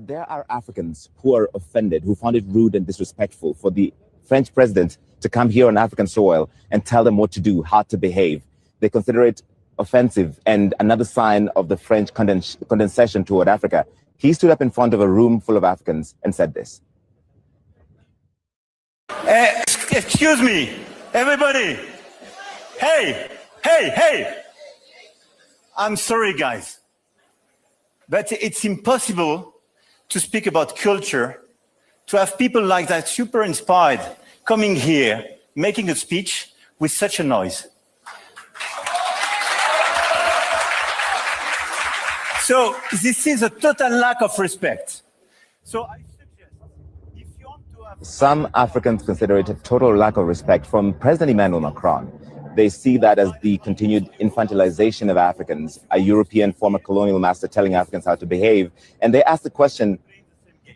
There are Africans who are offended, who found it rude and disrespectful for the French president to come here on African soil and tell them what to do, how to behave. They consider it offensive and another sign of the French condescension toward Africa. He stood up in front of a room full of Africans and said this. Excuse me, everybody. Hey. I'm sorry, guys. But it's impossible to speak about culture, to have people like that super inspired coming here, making a speech with such a noise. So this is a total lack of respect. So I suggest, if you want to have... Some Africans consider it a total lack of respect from President Emmanuel Macron. They see that as the continued infantilization of Africans, a European former colonial master telling Africans how to behave. And they ask the question,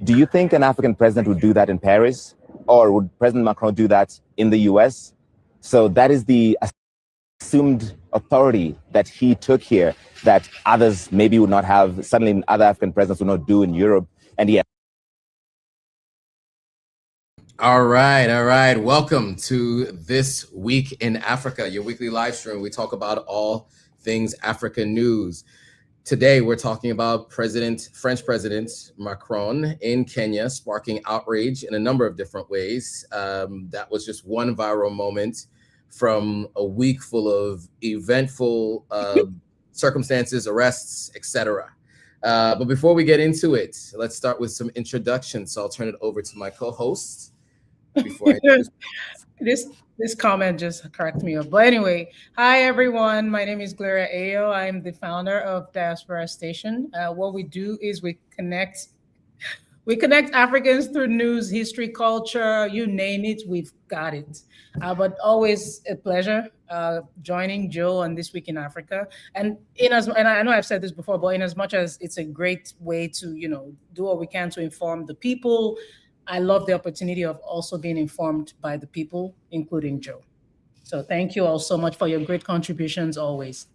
do you think an African president would do that in Paris? Or would President Macron do that in the US? So that is the assumed authority that he took here that others maybe would not have, suddenly other African presidents would not do in Europe. And yet. All right. Welcome to This Week in Africa, your weekly live stream. We talk about all things Africa news. Today, we're talking about French President Macron in Kenya, sparking outrage in a number of different ways. That was just one viral moment from a week full of eventful circumstances, arrests, etc. But before we get into it, let's start with some introductions. So I'll turn it over to my co-host. Before This comment just cracked me up. But anyway, hi everyone. My name is Gloria Ayo. I'm the founder of Diaspora Station. What we do is we connect Africans through news, history, culture, you name it, we've got it. But always a pleasure joining Joe on This Week in Africa. And I know I've said this before, but in as much as it's a great way to do what we can to inform the people, I love the opportunity of also being informed by the people, including Joe. So thank you all so much for your great contributions always.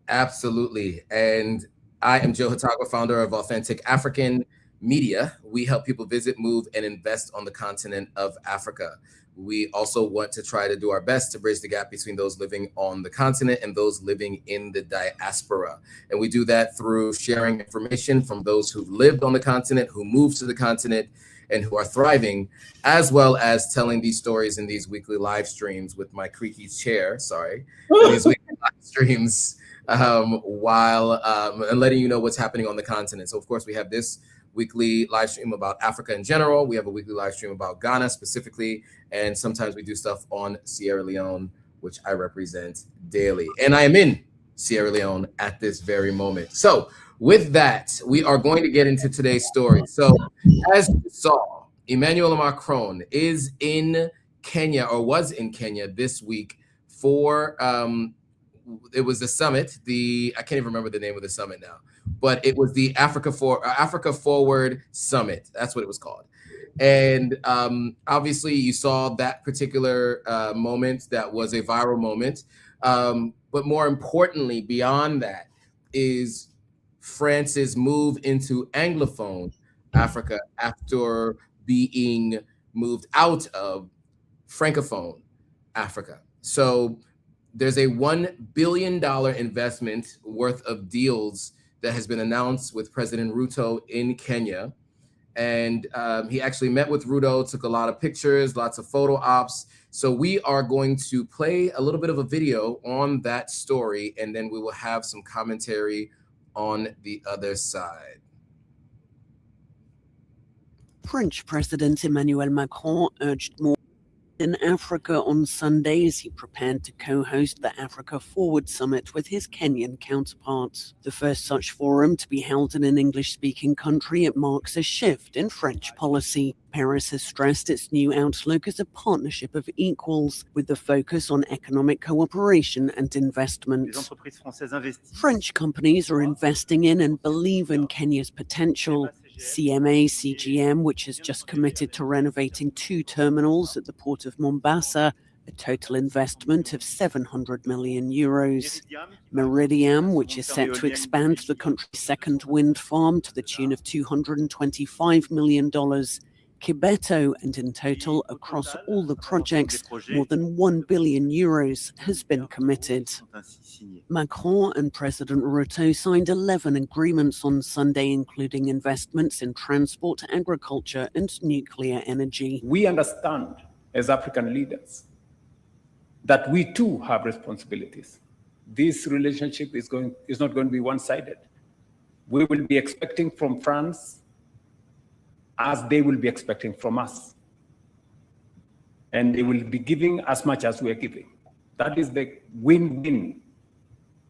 Absolutely. And I am Joe Hatago, founder of Authentic African Media. We help people visit, move, and invest on the continent of Africa. We also want to try to do our best to bridge the gap between those living on the continent and those living in the diaspora. And we do that through sharing information from those who've lived on the continent, who moved to the continent, and who are thriving, as well as telling these stories in these weekly live streams with my creaky chair, these weekly live streams while and letting you know what's happening on the continent. So of course we have this weekly live stream about Africa in general. We have a weekly live stream about Ghana specifically, and sometimes we do stuff on Sierra Leone, which I represent daily. And I am in Sierra Leone at this very moment. So with that, we are going to get into today's story. So as you saw, Emmanuel Macron is in Kenya, or was in Kenya this week for, it was the summit, I can't even remember the name of the summit now, but it was the Africa Forward Summit. That's what it was called. And obviously you saw that particular moment. That was a viral moment. But more importantly, beyond that is France's move into Anglophone Africa after being moved out of Francophone Africa. So there's a $1 billion investment worth of deals that has been announced with President Ruto in Kenya. And he actually met with Ruto, took a lot of pictures, lots of photo ops. So we are going to play a little bit of a video on that story, and then we will have some commentary on the other side. French President Emmanuel Macron urged more in Africa on Sunday as he prepared to co-host the Africa Forward Summit with his Kenyan counterparts. The first such forum to be held in an English-speaking country, it marks a shift in French policy. Paris has stressed its new outlook as a partnership of equals, with the focus on economic cooperation and investment. French companies are investing in and believe in Kenya's potential. CGM, which has just committed to renovating 2 terminals at the port of Mombasa, a total investment of 700 million euros. Meridiam, which is set to expand the country's second wind farm to the tune of $225 million. Kibeto, and in total, across all the projects, more than 1 billion euros has been committed. Macron and President Ruto signed 11 agreements on Sunday, including investments in transport, agriculture, and nuclear energy. We understand, as African leaders, that we too have responsibilities. This relationship is not going to be one-sided. We will be expecting from France as they will be expecting from us. And they will be giving as much as we are giving. That is the win-win,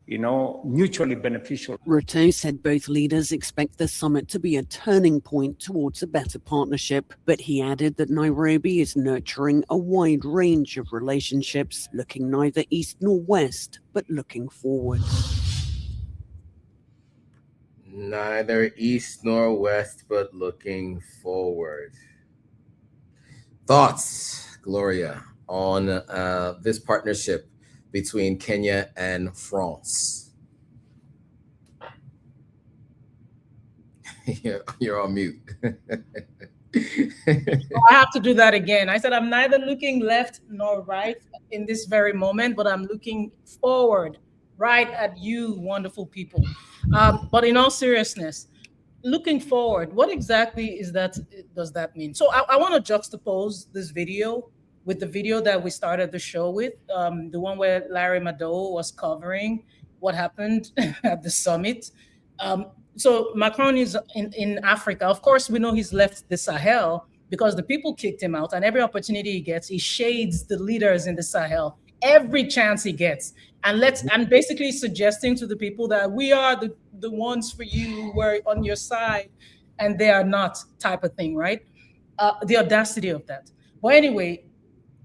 mutually beneficial. Ruto said both leaders expect the summit to be a turning point towards a better partnership, but he added that Nairobi is nurturing a wide range of relationships, looking neither east nor west, but looking forward. Neither east nor west, but looking forward. Thoughts, Gloria, on this partnership between Kenya and France? You're on mute. I have to do that again. I said I'm neither looking left nor right in this very moment, but I'm looking forward, right at you, wonderful people. But in all seriousness, looking forward, what exactly does that mean? So I want to juxtapose this video with the video that we started the show with, the one where Larry Madowo was covering what happened at the summit. So Macron is in Africa. Of course, we know he's left the Sahel because the people kicked him out, and every opportunity he gets, he shades the leaders in the Sahel every chance he gets, and basically suggesting to the people that we are the ones for you, we're on your side, and they are not, type of thing, right? The audacity of that. But anyway,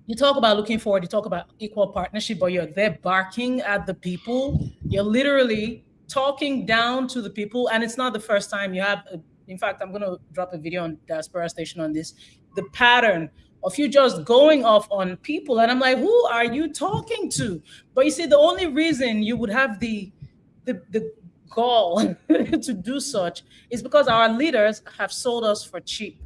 you talk about looking forward, you talk about equal partnership, but you're there barking at the people. You're literally talking down to the people, and it's not the first time you have. In fact, I'm going to drop a video on Diaspora Station on this. The pattern of you just going off on people, and I'm like, who are you talking to? But you see, the only reason you would have the gall to do such is because our leaders have sold us for cheap.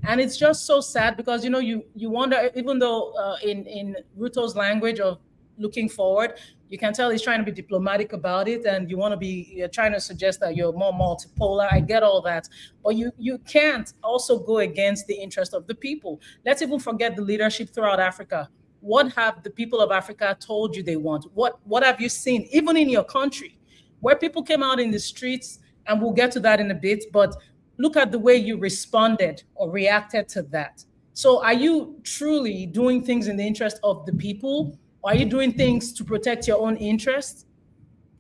And it's just so sad because, you wonder, even though in Ruto's language of looking forward, you can tell he's trying to be diplomatic about it, and you're trying to suggest that you're more multipolar. I get all that, but you can't also go against the interest of the people. Let's even forget the leadership throughout Africa. What have the people of Africa told you they want? What have you seen, even in your country, where people came out in the streets, and we'll get to that in a bit, but look at the way you responded or reacted to that. So are you truly doing things in the interest of the people? Or are you doing things to protect your own interests?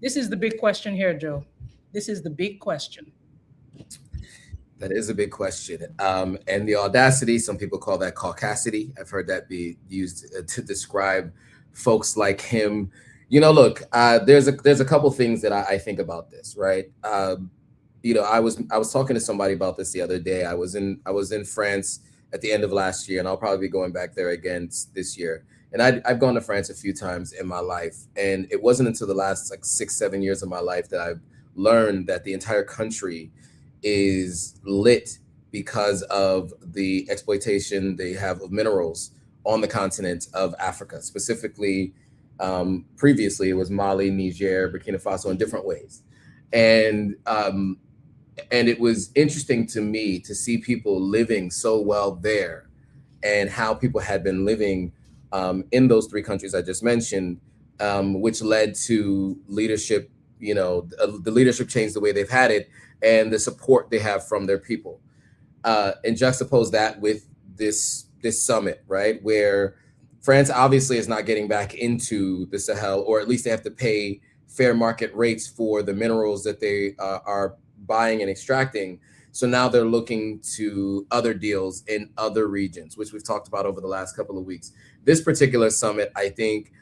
This is the big question here, Joe. This is the big question. That is a big question. And the audacity, some people call that caucasity. I've heard that be used to describe folks like him. Look, there's a couple things that I think about this, right? I was talking to somebody about this the other day. I was in France at the end of last year, and I'll probably be going back there again this year. And I've gone to France a few times in my life, and it wasn't until the last 6-7 years of my life that I've learned that the entire country is lit because of the exploitation they have of minerals on the continent of Africa. Specifically, previously it was Mali, Niger, Burkina Faso in different ways. And it was interesting to me to see people living so well there, and how people had been living in those three countries I just mentioned, which led to leadership, the leadership changed the way they've had it and the support they have from their people. And juxtapose that with this summit, right? Where France obviously is not getting back into the Sahel, or at least they have to pay fair market rates for the minerals that they are buying and extracting. So now they're looking to other deals in other regions, which we've talked about over the last couple of weeks. This particular summit, I think,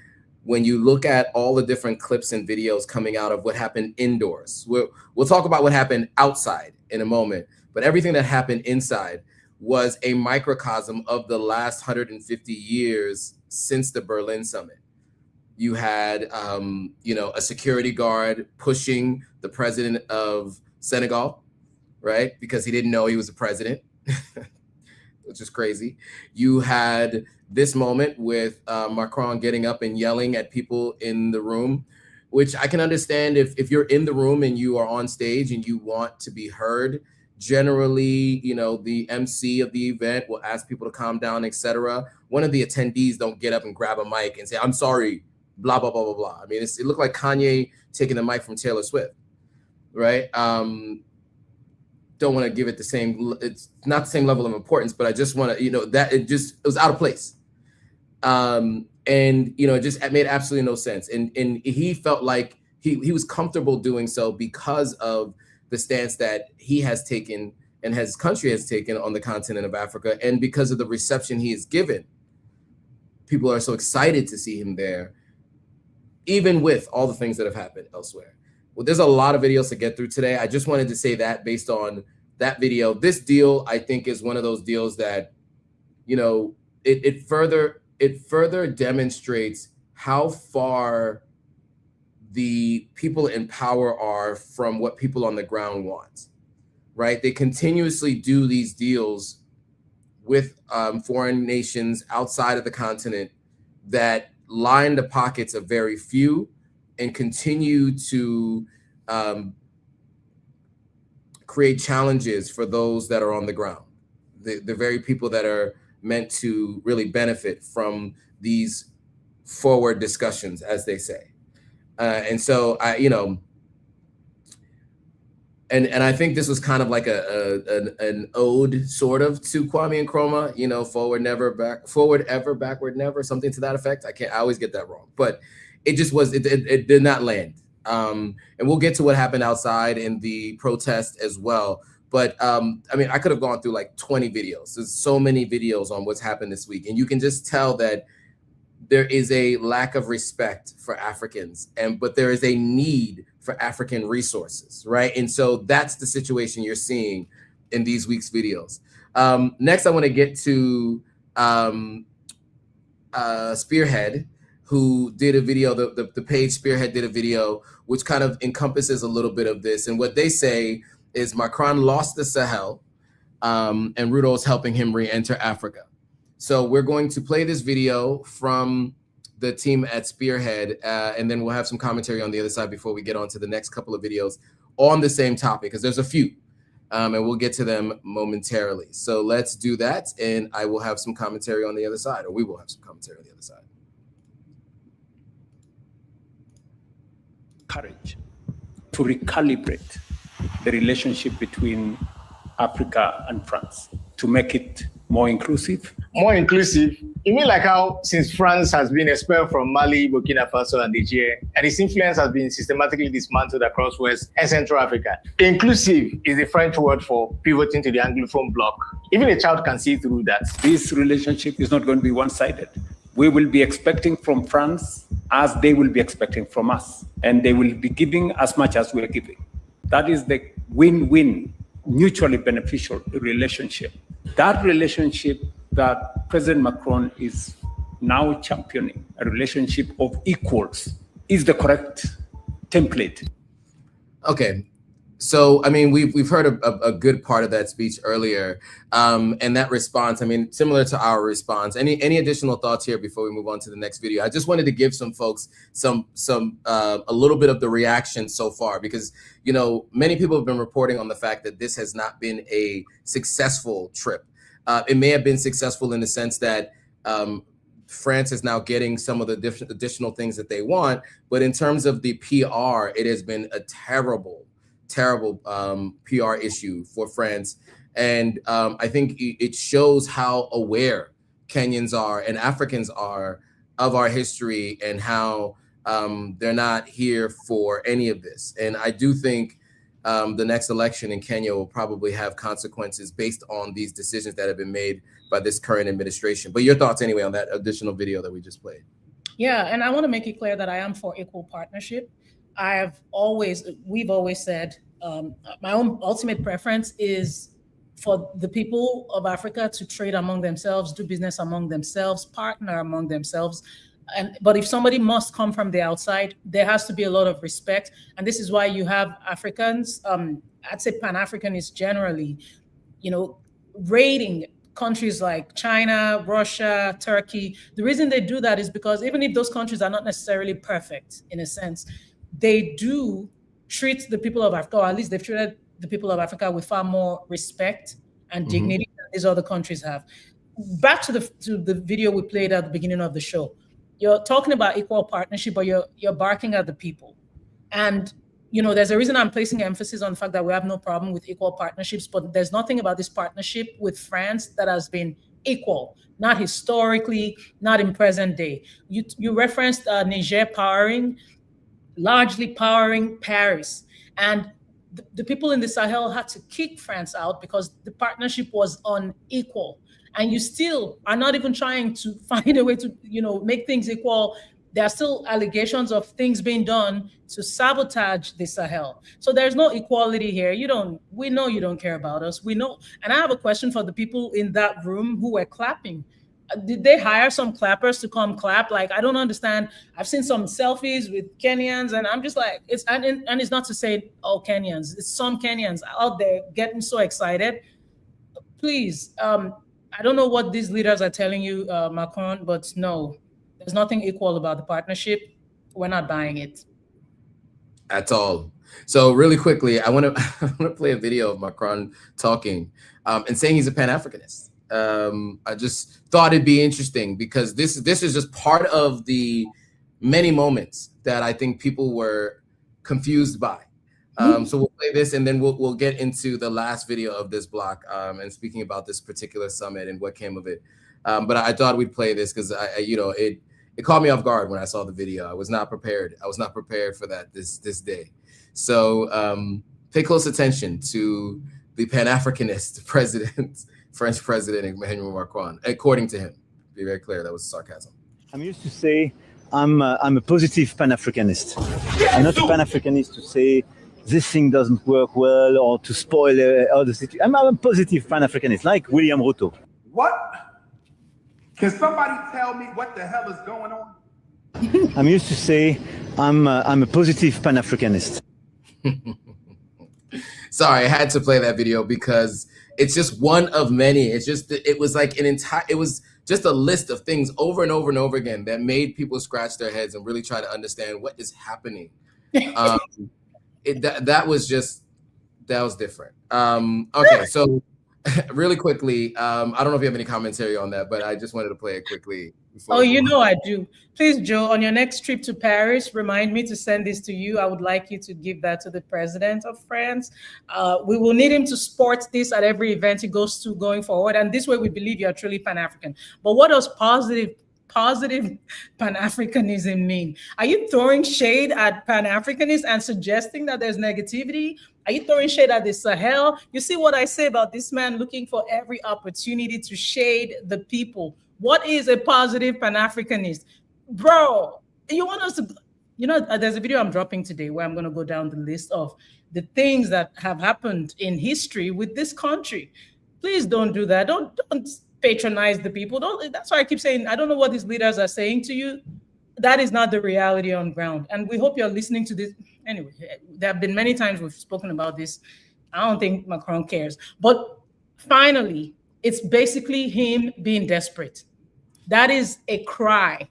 when you look at all the different clips and videos coming out of what happened indoors, we'll talk about what happened outside in a moment, but everything that happened inside was a microcosm of the last 150 years since the Berlin summit. You had, you know, a security guard pushing the president of Senegal, right? Because he didn't know he was the president, which is crazy. You had this moment with Macron getting up and yelling at people in the room, which I can understand if you're in the room and you are on stage and you want to be heard. Generally, you know, the MC of the event will ask people to calm down, etc. One of the attendees don't get up and grab a mic and say, "I'm sorry, blah, blah, blah, blah, blah." I mean, it looked like Kanye taking the mic from Taylor Swift, right? Don't want to give it the same, it's not the same level of importance, but I just want to, you know, that it was out of place. And, you know, it made absolutely no sense. And he felt like he was comfortable doing so because of the stance that he has taken and his country has taken on the continent of Africa. And because of the reception he has given, people are so excited to see him there, even with all the things that have happened elsewhere. Well, there's a lot of videos to get through today. I just wanted to say that based on that video. This deal, I think, is one of those deals that, you know, it further demonstrates how far the people in power are from what people on the ground want, right? They continuously do these deals with foreign nations outside of the continent that line the pockets of very few and continue to create challenges for those that are on the ground, the very people that are meant to really benefit from these forward discussions, as they say. And so you know, and I think this was kind of like an ode sort of to Kwame Nkrumah, you know, forward ever, backward never, something to that effect. I always get that wrong, but it just was, it did not land. And we'll get to what happened outside in the protest as well. But I mean, I could have gone through like 20 videos. There's so many videos on what's happened this week. And you can just tell that there is a lack of respect for Africans, but there is a need for African resources, right? And so that's the situation you're seeing in these week's videos. Next, I want to get to Spearhead, who did a video, the page Spearhead did a video, which kind of encompasses a little bit of this. And what they say is Macron lost the Sahel, and Ruto is helping him re-enter Africa. So we're going to play this video from the team at Spearhead, and then we'll have some commentary on the other side before we get on to the next couple of videos on the same topic, because there's a few, and we'll get to them momentarily. So let's do that, and I will have some commentary on the other side, or we will have some commentary on the other side. Courage to recalibrate the relationship between Africa and France to make it more inclusive. More inclusive? You mean like how since France has been expelled from Mali, Burkina Faso, and Niger, and its influence has been systematically dismantled across West and Central Africa? Inclusive is the French word for pivoting to the Anglophone bloc. Even a child can see through that. This relationship is not going to be one-sided. We will be expecting from France as they will be expecting from us, and they will be giving as much as we are giving. That is the win-win, mutually beneficial relationship. That relationship that President Macron is now championing, a relationship of equals, is the correct template. Okay. So, I mean, we've heard a good part of that speech earlier, and that response, I mean, similar to our response. Any additional thoughts here before we move on to the next video? I just wanted to give some folks a little bit of the reaction so far, because, you know, many people have been reporting on the fact that this has not been a successful trip. It may have been successful in the sense that France is now getting some of the additional things that they want, but in terms of the PR, it has been a terrible PR issue for France. And I think it shows how aware Kenyans are and Africans are of our history and how they're not here for any of this. And I do think the next election in Kenya will probably have consequences based on these decisions that have been made by this current administration. But your thoughts anyway on that additional video that we just played. Yeah, and I want to make it clear that I am for equal partnership. We've always said my own ultimate preference is for the people of Africa to trade among themselves, do business among themselves, partner among themselves. But if somebody must come from the outside, there has to be a lot of respect. And this is why you have Africans, I'd say Pan-Africanists generally, raiding countries like China, Russia, Turkey. The reason they do that is because even if those countries are not necessarily perfect in a sense, they do treat the people of Africa, or at least they've treated the people of Africa with far more respect and dignity than these other countries have. Back to the video we played at the beginning of the show. You're talking about equal partnership, but you're barking at the people. And there's a reason I'm placing emphasis on the fact that we have no problem with equal partnerships, but there's nothing about this partnership with France that has been equal, not historically, not in present day. You referenced Niger largely powering Paris. And the people in the Sahel had to kick France out because the partnership was unequal. And you still are not even trying to find a way to, make things equal. There are still allegations of things being done to sabotage the Sahel. So there's no equality here. We know you don't care about us. We know. And I have a question for the people in that room who were clapping. Did they hire some clappers to come clap? Like, I don't understand. I've seen some selfies with Kenyans, and I'm just like, it's not to say all Kenyans. It's some Kenyans out there getting so excited. Please, I don't know what these leaders are telling you, Macron, but no, there's nothing equal about the partnership. We're not buying it. At all. So really quickly, I want to play a video of Macron talking and saying he's a Pan-Africanist. I just thought it'd be interesting because this is just part of the many moments that I think people were confused by. So we'll play this and then we'll get into the last video of this block and speaking about this particular summit and what came of it. But I thought we'd play this because it caught me off guard when I saw the video. I was not prepared. I was not prepared for that this day. So pay close attention to the Pan-Africanist president, French President Emmanuel Macron, according to him. Be very clear, that was sarcasm. I'm used to say I'm a positive Pan-Africanist. I'm not a Pan-Africanist to say this thing doesn't work well or to spoil other situations. I'm a positive Pan-Africanist, like William Ruto. What? Can somebody tell me what the hell is going on? I'm used to say I'm a positive Pan-Africanist. Sorry, I had to play that video because it's just one of many. It was like it was just a list of things over and over and over again that made people scratch their heads and really try to understand what is happening. That was different. Okay, so really quickly, I don't know if you have any commentary on that, but I just wanted to play it quickly. Oh, I do. Please, Joe, on your next trip to Paris, remind me to send this to you. I would like you to give that to the president of France. We will need him to sport this at every event he goes to going forward. And this way we believe you're truly Pan-African. But what does positive Pan-Africanism mean? Are you throwing shade at Pan-Africanists and suggesting that there's negativity? Are you throwing shade at the Sahel? You see what I say about this man looking for every opportunity to shade the people. What is a positive Pan-Africanist? Bro, you want us to, there's a video I'm dropping today where I'm going to go down the list of the things that have happened in history with this country. Please don't do that. Don't patronize the people. That's why I keep saying, I don't know what these leaders are saying to you. That is not the reality on ground. And we hope you're listening to this. Anyway, there have been many times we've spoken about this. I don't think Macron cares. But finally, it's basically him being desperate. That is a cry.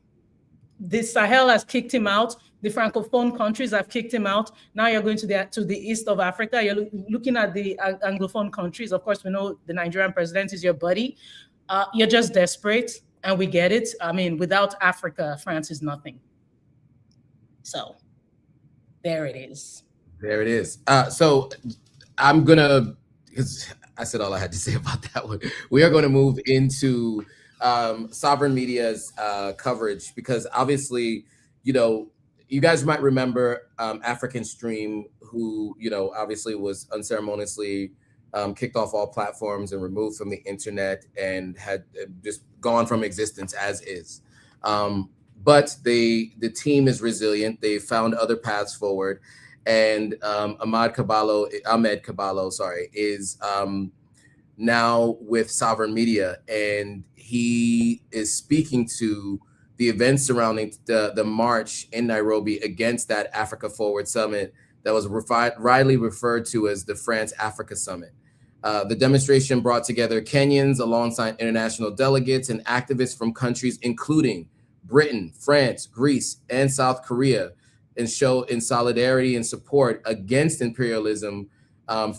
The Sahel has kicked him out. The Francophone countries have kicked him out. Now you're going to the east of Africa. You're looking at the Anglophone countries. Of course, we know the Nigerian president is your buddy. You're just desperate, and we get it. I mean, without Africa, France is nothing. So there it is. There it is. So I'm going to, because I said all I had to say about that one. We are going to move into Sovereign Media's coverage because obviously, you guys might remember African Stream, who, obviously was unceremoniously kicked off all platforms and removed from the internet and had just gone from existence as is. But the team is resilient. They found other paths forward. And Ahmed Caballo, is now with Sovereign Media, and he is speaking to the events surrounding the march in Nairobi against that Africa Forward Summit that was widely referred to as the France Africa Summit. The demonstration brought together Kenyans alongside international delegates and activists from countries including Britain, France, Greece, and South Korea, and show in solidarity and support against imperialism,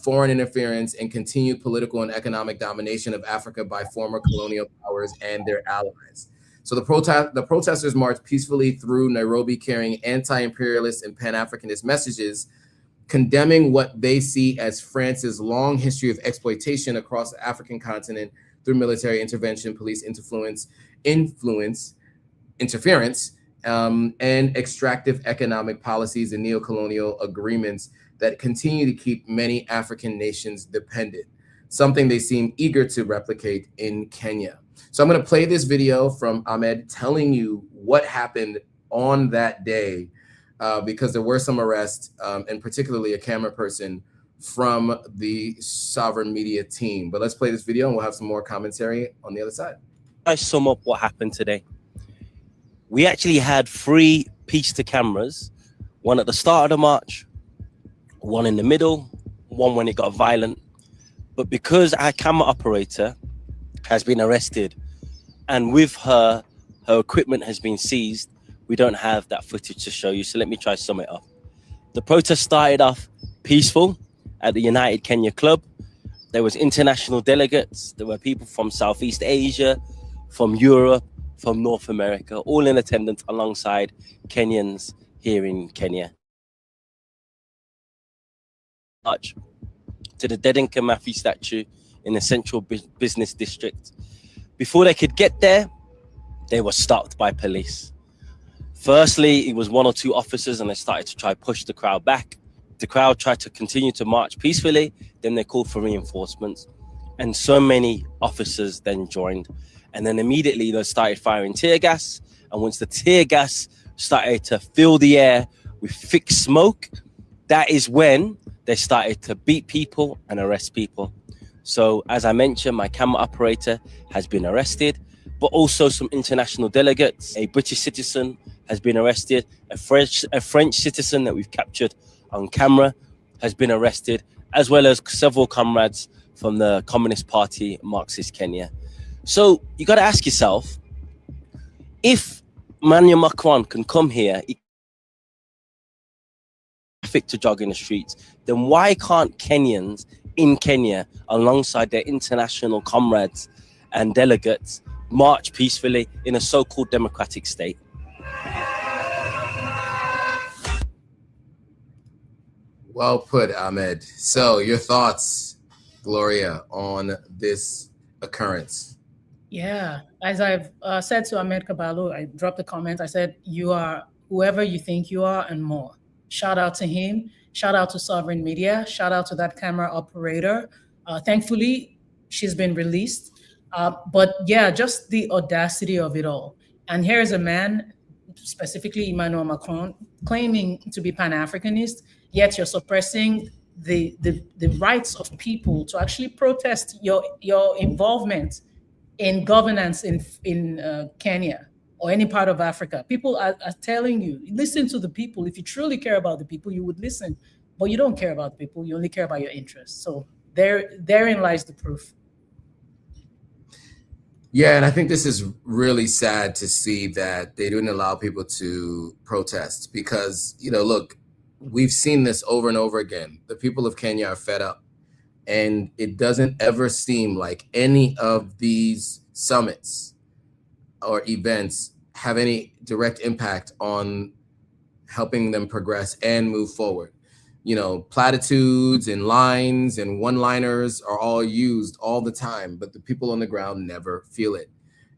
foreign interference, and continued political and economic domination of Africa by former colonial powers and their allies. So the protesters marched peacefully through Nairobi carrying anti-imperialist and Pan-Africanist messages, condemning what they see as France's long history of exploitation across the African continent through military intervention, police interference, and extractive economic policies and neocolonial agreements that continue to keep many African nations dependent, something they seem eager to replicate in Kenya. So I'm going to play this video from Ahmed telling you what happened on that day, because there were some arrests, and particularly a camera person from the Sovereign Media team. But let's play this video and we'll have some more commentary on the other side. I sum up what happened today. We actually had 3 pista cameras, one at the start of the march, one in the middle, one when it got violent. But because our camera operator has been arrested and with her equipment has been seized, we don't have that footage to show you. So let me try to sum it up. The protest started off peaceful at the United Kenya Club. There was international delegates. There were people from Southeast Asia, from Europe, from North America, all in attendance alongside Kenyans here in Kenya. March to the Dedan Kimathi statue in the central business district. Before they could get there, they were stopped by police. Firstly, it was 1 or 2 officers and they started to try to push the crowd back. The crowd tried to continue to march peacefully. Then they called for reinforcements. And so many officers then joined. And then immediately they started firing tear gas. And once the tear gas started to fill the air with thick smoke, that is when they started to beat people and arrest people. So as I mentioned, my camera operator has been arrested, but also some international delegates. A British citizen has been arrested. A French citizen that we've captured on camera has been arrested, as well as several comrades from the Communist Party, Marxist Kenya. So you got to ask yourself, if Emmanuel Macron can come here, fit to jog in the streets, then why can't Kenyans in Kenya, alongside their international comrades and delegates, march peacefully in a so-called democratic state? Well put, Ahmed. So your thoughts, Gloria, on this occurrence? Yeah, as I've said to Ahmed Kabalu, I dropped a comment. I said, you are whoever you think you are and more. Shout out to him. Shout out to Sovereign Media. Shout out to that camera operator. Thankfully, she's been released. But yeah, just the audacity of it all. And here's a man, specifically Emmanuel Macron, claiming to be Pan-Africanist, yet you're suppressing the rights of people to actually protest your involvement in governance in Kenya or any part of Africa. People are telling you, listen to the people. If you truly care about the people, you would listen. But you don't care about the people. You only care about your interests. So therein lies the proof. Yeah, and I think this is really sad to see that they didn't allow people to protest because, you know, look, we've seen this over and over again. The people of Kenya are fed up. And it doesn't ever seem like any of these summits or events have any direct impact on helping them progress and move forward. You know, platitudes and lines and one-liners are all used all the time, but the people on the ground never feel it.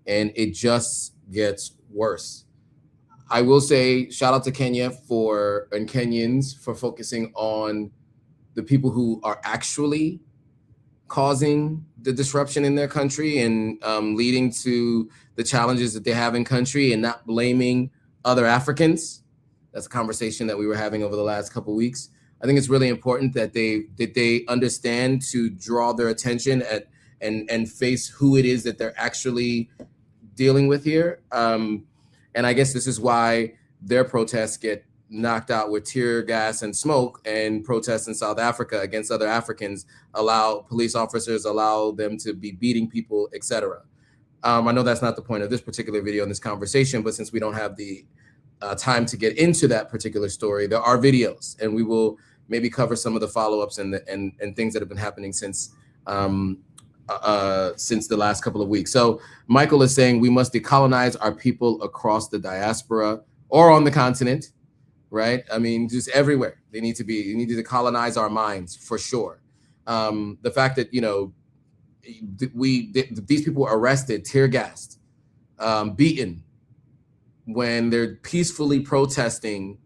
And it just gets worse. I will say shout out to Kenya and Kenyans for focusing on the people who are actually causing the disruption in their country and leading to the challenges that they have in country and not blaming other Africans. That's a conversation that we were having over the last couple of weeks. I think it's really important that they understand to draw their attention and face who it is that they're actually dealing with here. And I guess this is why their protests get knocked out with tear gas and smoke, and protests in South Africa against other Africans police officers allow them to be beating people, etc. I know that's not the point of this particular video in this conversation, but since we don't have the time to get into that particular story, there are videos, and we will maybe cover some of the follow-ups and things that have been happening since the last couple of weeks. So Michael is saying we must decolonize our people across the diaspora or on the continent, right? I mean, just everywhere. You need to decolonize our minds for sure. The fact that, these people were arrested, tear gassed, beaten when they're peacefully protesting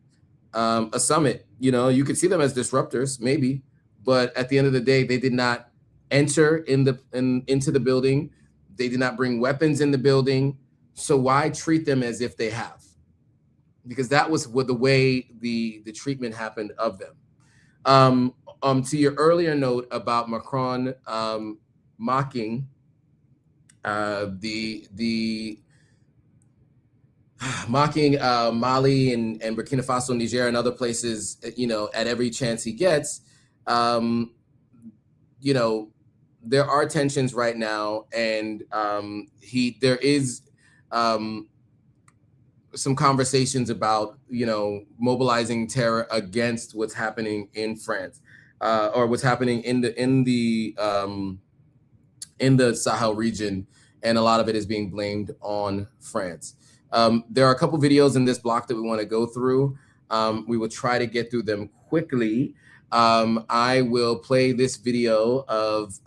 a summit. You could see them as disruptors, maybe, but at the end of the day, they did not enter into the building. They did not bring weapons in the building. So why treat them as if they have? Because that was the way the treatment happened of them. To your earlier note about Macron mocking Mali and Burkina Faso, Niger, and other places, at every chance he gets, there are tensions right now, and there is some conversations about mobilizing terror against what's happening in France, or what's happening in the Sahel region, and a lot of it is being blamed on France. There are a couple videos in this block that we want to go through. We will try to get through them quickly. I will play this video of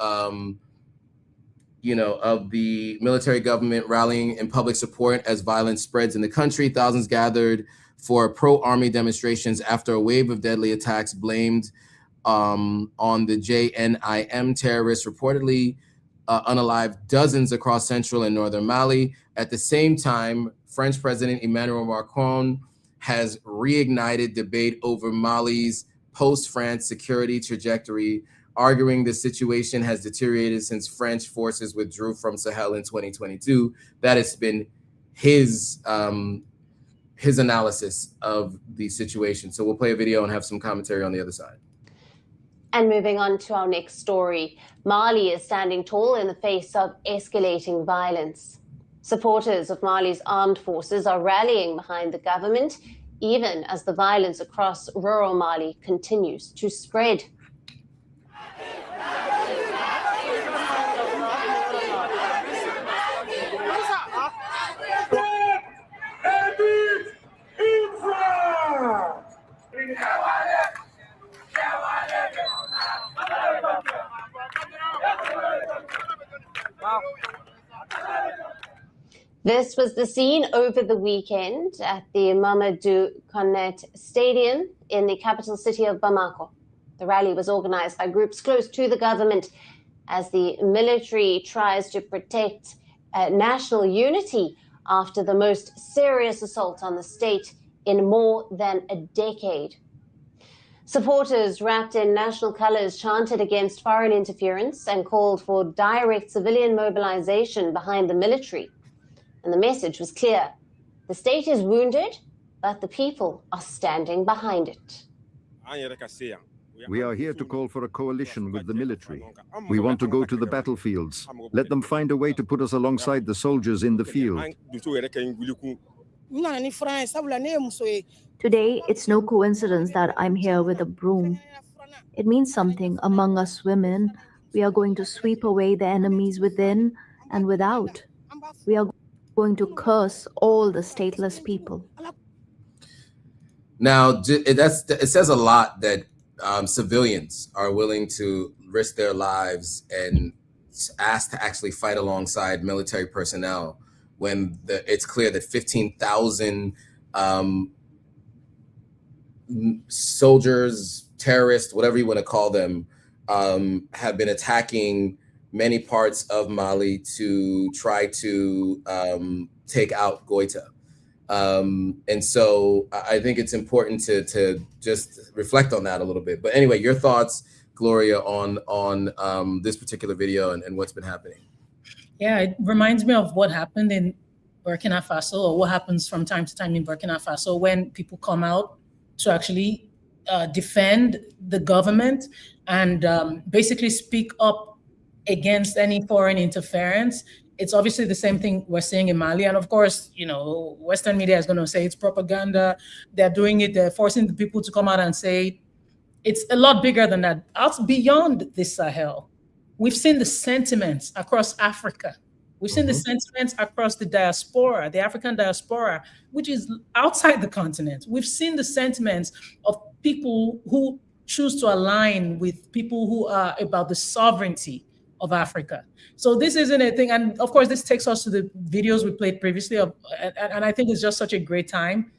the military government rallying in public support as violence spreads in the country. Thousands gathered for pro-army demonstrations after a wave of deadly attacks blamed on the JNIM terrorists reportedly unalived dozens across central and northern Mali. At the same time, French President Emmanuel Macron has reignited debate over Mali's post-France security trajectory, arguing the situation has deteriorated since French forces withdrew from Sahel in 2022. That has been his analysis of the situation. So we'll play a video and have some commentary on the other side. And moving on to our next story, Mali is standing tall in the face of escalating violence. Supporters of Mali's armed forces are rallying behind the government, even as the violence across rural Mali continues to spread. This was the scene over the weekend at the Mamadou Konet Stadium in the capital city of Bamako. The rally was organized by groups close to the government as the military tries to protect national unity after the most serious assault on the state in more than a decade. Supporters wrapped in national colors chanted against foreign interference and called for direct civilian mobilization behind the military. And the message was clear. The state is wounded, but the people are standing behind it. We are here to call for a coalition with the military. We want to go to the battlefields. Let them find a way to put us alongside the soldiers in the field. Today, it's no coincidence that I'm here with a broom. It means something among us women. We are going to sweep away the enemies within and without. We are going to curse all the stateless people. Now, it says a lot that civilians are willing to risk their lives and ask to actually fight alongside military personnel when it's clear that 15,000 soldiers, terrorists, whatever you want to call them, have been attacking many parts of Mali to try to take out Goita. And so I think it's important to just reflect on that a little bit. But anyway, your thoughts, Gloria, on this particular video and what's been happening? Yeah, it reminds me of what happened in Burkina Faso, or what happens from time to time in Burkina Faso when people come out to actually defend the government and basically speak up against any foreign interference. It's obviously the same thing we're seeing in Mali. And of course, you know, Western media is going to say it's propaganda. They're doing it. They're forcing the people to come out and say it's a lot bigger than that. Out beyond the Sahel, we've seen the sentiments across Africa. We've seen the sentiments across the diaspora, the African diaspora, which is outside the continent. We've seen the sentiments of people who choose to align with people who are about the sovereignty of Africa. So this isn't a thing. And of course, this takes us to the videos we played previously. And I think it's just such a great time.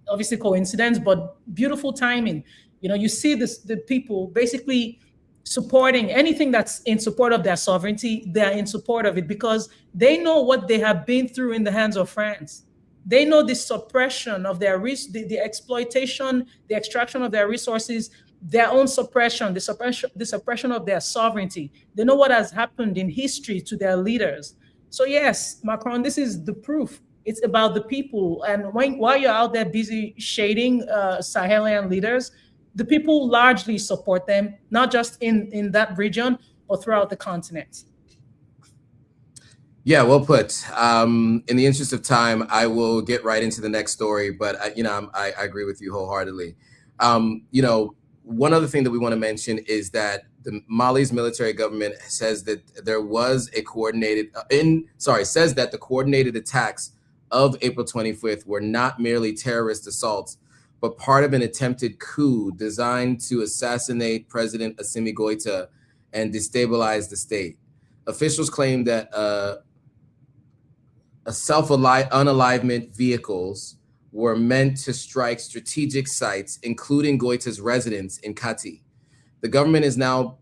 Obviously coincidence, but beautiful timing. You know, you see the people basically supporting anything that's in support of their sovereignty. They're in support of it because they know what they have been through in the hands of France. They know the suppression of their the exploitation, the extraction of their resources, their own suppression, the suppression of their sovereignty. They know what has happened in history to their leaders. So yes, Macron, this is the proof. It's about the people. And while you're out there busy shading Sahelian leaders, the people largely support them, not just in that region, but throughout the continent. Yeah, well put. In the interest of time, I will get right into the next story, but I agree with you wholeheartedly. One other thing that we want to mention is that the Mali's military government says that there was a says that the coordinated attacks of April 25th were not merely terrorist assaults, but part of an attempted coup designed to assassinate President Assimi Goïta and destabilize the state. Officials claim that unalivement vehicles were meant to strike strategic sites, including Goïta's residence in Kati. The government is now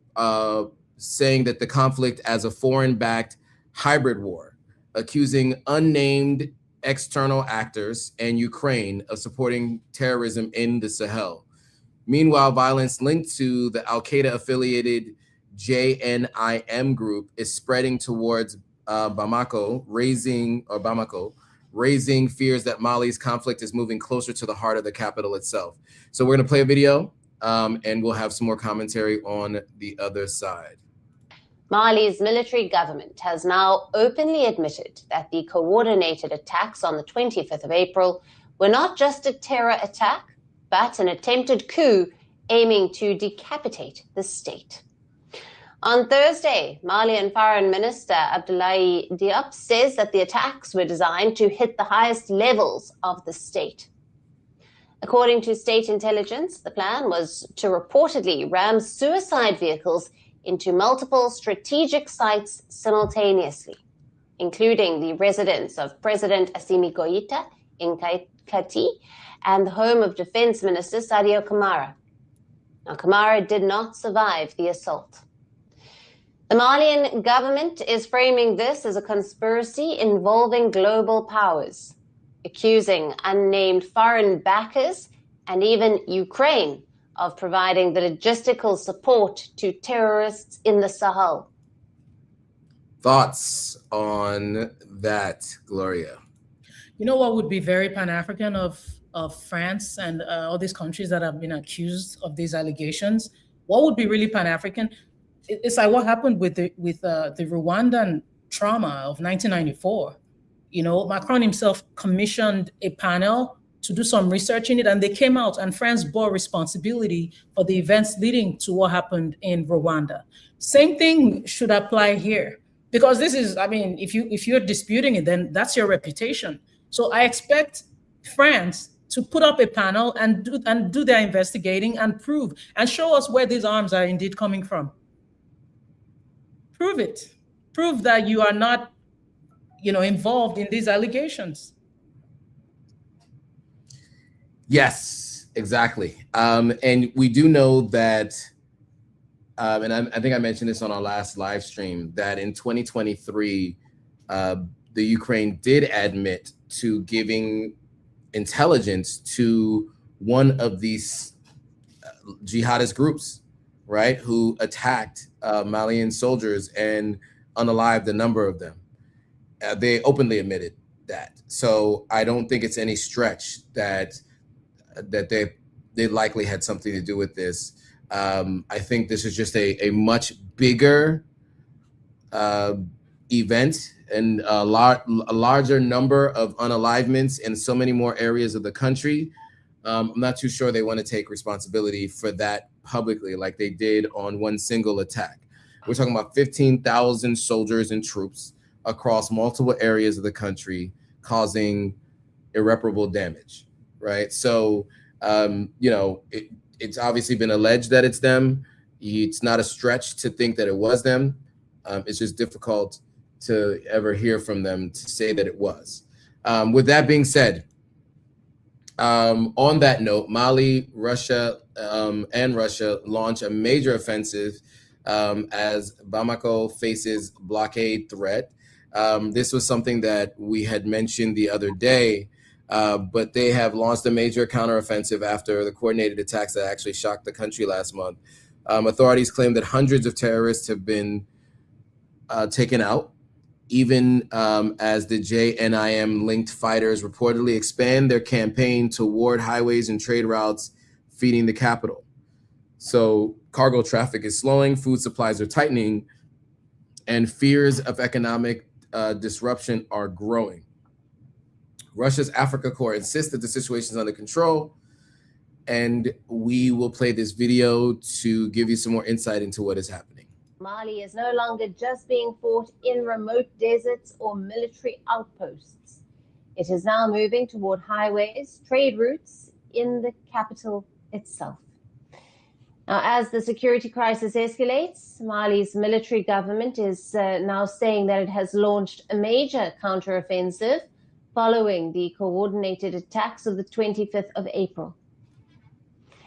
saying that the conflict as a foreign-backed hybrid war, accusing unnamed external actors and Ukraine of supporting terrorism in the Sahel. Meanwhile, violence linked to the Al-Qaeda-affiliated JNIM group is spreading towards Bamako, raising fears that Mali's conflict is moving closer to the heart of the capital itself. So we're going to play a video and we'll have some more commentary on the other side. Mali's military government has now openly admitted that the coordinated attacks on the 25th of April were not just a terror attack, but an attempted coup aiming to decapitate the state. On Thursday, Malian Foreign Minister Abdoulaye Diop says that the attacks were designed to hit the highest levels of the state. According to state intelligence, the plan was to reportedly ram suicide vehicles into multiple strategic sites simultaneously, including the residence of President Assimi Goïta in Kati and the home of Defense Minister Sadio Kamara. Now, Kamara did not survive the assault. The Malian government is framing this as a conspiracy involving global powers, accusing unnamed foreign backers and even Ukraine of providing the logistical support to terrorists in the Sahel. Thoughts on that, Gloria? You know what would be very Pan-African of France and all these countries that have been accused of these allegations? What would be really Pan-African? It's like what happened with the Rwandan trauma of 1994. You know, Macron himself commissioned a panel to do some research in it, and they came out, and France bore responsibility for the events leading to what happened in Rwanda. Same thing should apply here, because this is, I mean, if you're disputing it, then that's your reputation. So I expect France to put up a panel and do their investigating and prove and show us where these arms are indeed coming from. Prove it. Prove that you are not, involved in these allegations. Yes, exactly. And we do know that, and I think I mentioned this on our last live stream, that in 2023, the Ukraine did admit to giving intelligence to one of these jihadist groups, right, who attacked Malian soldiers and unalived a number of them. They openly admitted that. So I don't think it's any stretch that they likely had something to do with this. I think this is just a much bigger event and a larger number of unalivements in so many more areas of the country. I'm not too sure they want to take responsibility for that publicly like they did on one single attack. We're talking about 15,000 soldiers and troops across multiple areas of the country causing irreparable damage, right? So, you know, it's obviously been alleged that it's them. It's not a stretch to think that it was them. It's just difficult to ever hear from them to say that it was. With that being said, on that note, Mali, Russia, and Russia launch a major offensive as Bamako faces blockade threat. This was something that we had mentioned the other day, but they have launched a major counteroffensive after the coordinated attacks that actually shocked the country last month. Authorities claim that hundreds of terrorists have been taken out, even as the JNIM-linked fighters reportedly expand their campaign toward highways and trade routes feeding the capital. So cargo traffic is slowing, food supplies are tightening, and fears of economic disruption are growing. Russia's Africa Corps insists that the situation is under control, and we will play this video to give you some more insight into what is happening. Mali is no longer just being fought in remote deserts or military outposts. It is now moving toward highways, trade routes in the capital itself. Now, as the security crisis escalates, Mali's military government is now saying that it has launched a major counteroffensive following the coordinated attacks of the 25th of April.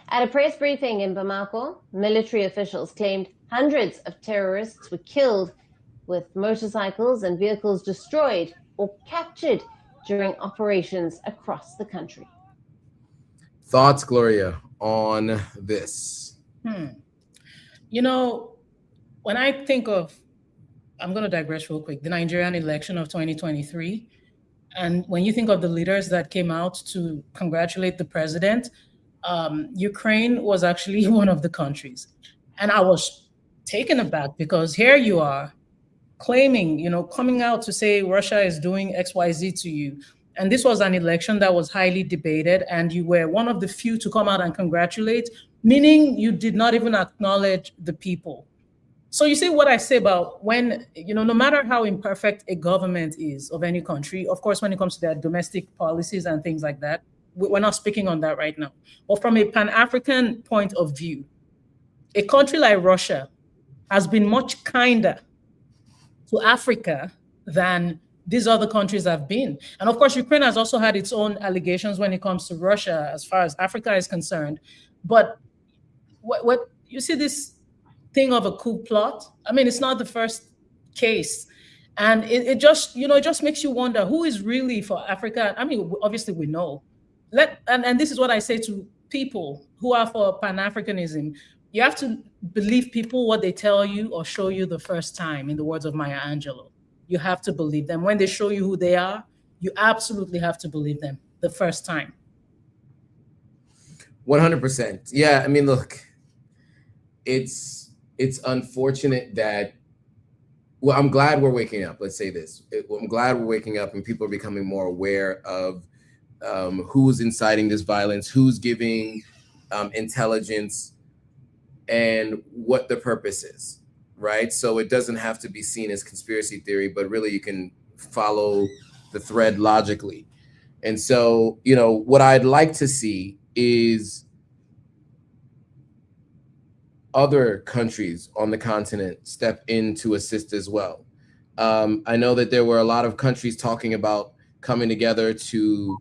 At a press briefing in Bamako, military officials claimed hundreds of terrorists were killed, with motorcycles and vehicles destroyed or captured during operations across the country. Thoughts, Gloria, on this? You know, when I think of, I'm going to digress real quick, the Nigerian election of 2023, and when you think of the leaders that came out to congratulate the president, Ukraine was actually one of the countries. And I was taken aback because here you are claiming, you know, coming out to say Russia is doing XYZ to you. And this was an election that was highly debated, and you were one of the few to come out and congratulate, meaning you did not even acknowledge the people. So you see what I say about when, you know, no matter how imperfect a government is of any country, of course, when it comes to their domestic policies and things like that, we're not speaking on that right now. But from a Pan-African point of view, a country like Russia has been much kinder to Africa than these other countries have been. And of course, Ukraine has also had its own allegations when it comes to Russia, as far as Africa is concerned. But what you see this thing of a coup plot, I mean, it's not the first case. And it just, you know, it just makes you wonder who is really for Africa. I mean, obviously we know. And this is what I say to people who are for Pan-Africanism. You have to believe people what they tell you or show you the first time, in the words of Maya Angelou. You have to believe them. When they show you who they are, you absolutely have to believe them the first time. 100%. Yeah, I mean, look, it's unfortunate that, well, I'm glad we're waking up. Let's say this. I'm glad we're waking up and people are becoming more aware of who's inciting this violence, who's giving intelligence, and what the purpose is, right? So it doesn't have to be seen as conspiracy theory, but really you can follow the thread logically. And so, you know, what I'd like to see is other countries on the continent step in to assist as well. I know that there were a lot of countries talking about coming together to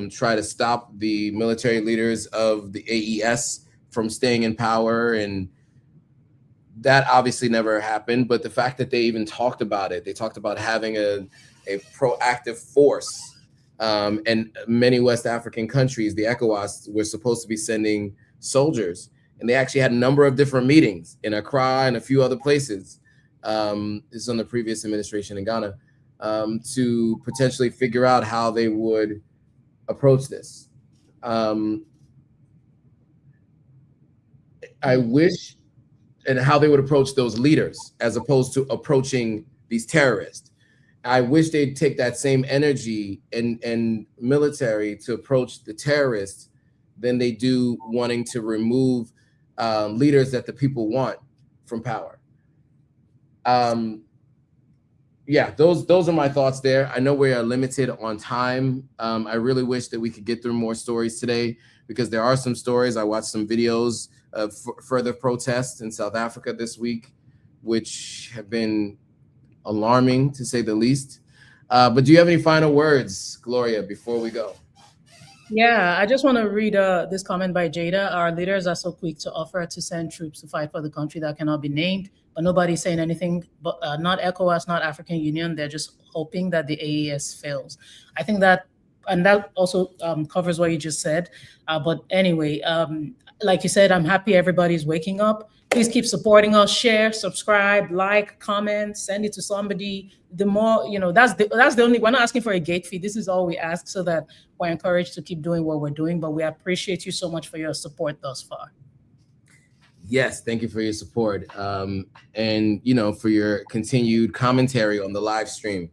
try to stop the military leaders of the AES from staying in power, and that obviously never happened. But the fact that they even talked about it, they talked about having a proactive force, and many West African countries, the ECOWAS, were supposed to be sending soldiers. And they actually had a number of different meetings in Accra and a few other places. This is on the previous administration in Ghana, to potentially figure out how they would approach this. I wish, and how they would approach those leaders as opposed to approaching these terrorists. I wish they'd take that same energy and military to approach the terrorists than they do wanting to remove leaders that the people want from power. Yeah, those are my thoughts there. I know we are limited on time. I really wish that we could get through more stories today, because there are some stories. I watched some videos of further protests in South Africa this week, which have been alarming to say the least. But do you have any final words, Gloria, before we go? Yeah, I just want to read this comment by Jada. Our leaders are so quick to offer to send troops to fight for the country that cannot be named, but nobody's saying anything, but not ECOWAS, not African Union. They're just hoping that the AES fails. I think that, and that also covers what you just said. But anyway, like you said, I'm happy everybody's waking up. Please keep supporting us, share, subscribe, like, comment, send it to somebody. The more, that's the only, we're not asking for a gate fee. This is all we ask, so that we're encouraged to keep doing what we're doing. But we appreciate you so much for your support thus far. Yes, thank you for your support. And, for your continued commentary on the live stream.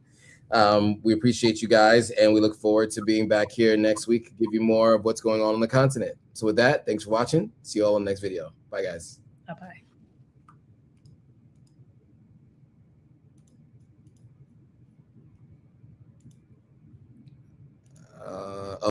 We appreciate you guys, and we look forward to being back here next week to give you more of what's going on the continent. So with that, thanks for watching. See you all in the next video. Bye, guys. Bye-bye.